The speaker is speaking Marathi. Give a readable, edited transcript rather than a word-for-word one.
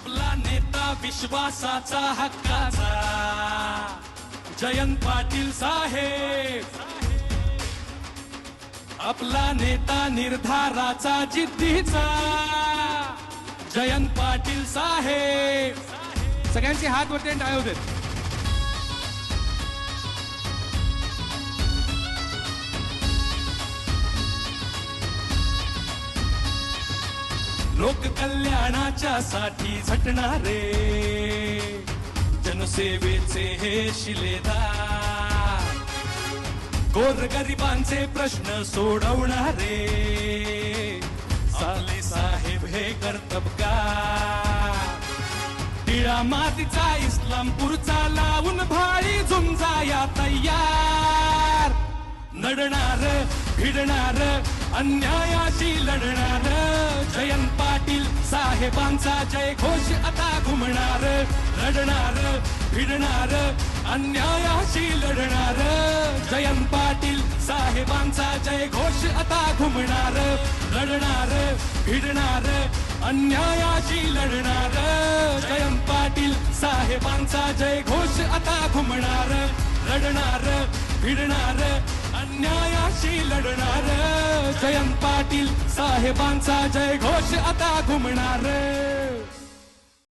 आपला नेता विश्वासाचा हक्काचा जयंत पाटील साहेब, आपला नेता निर्धाराचा जिद्दीचा जयंत पाटील साहेब. सगळ्यांचे हात वरती आणि टाळ्या होते. लोक कल्याणाच्या साठी झटणारे जनसेवेचे हे शिलेदार, गोरगरिबांचे प्रश्न सोडवणारे साले साहेब हे कर्तबगार. टिळा मातीचा इस्लामपूरचा लावून भाळी झुंजाया तयार, नडणार भिडणार अन्यायाशी लढणार जयंत पाटील साहेबांचा जय घोष आता घुमणार. लढणार भिडणार अन्यायाशी लढणार जयंत पाटील साहेबांचा जय घोष आता घुमणार. लढणार भिडणार अन्यायाशी लढणार जयंत पाटील साहेबांचा जय घोष आता घुमणार. लढणार भिडणार अन्यायाशी लढणार जयंत पाटील साहेबांचा जय घोष आता घुमणार.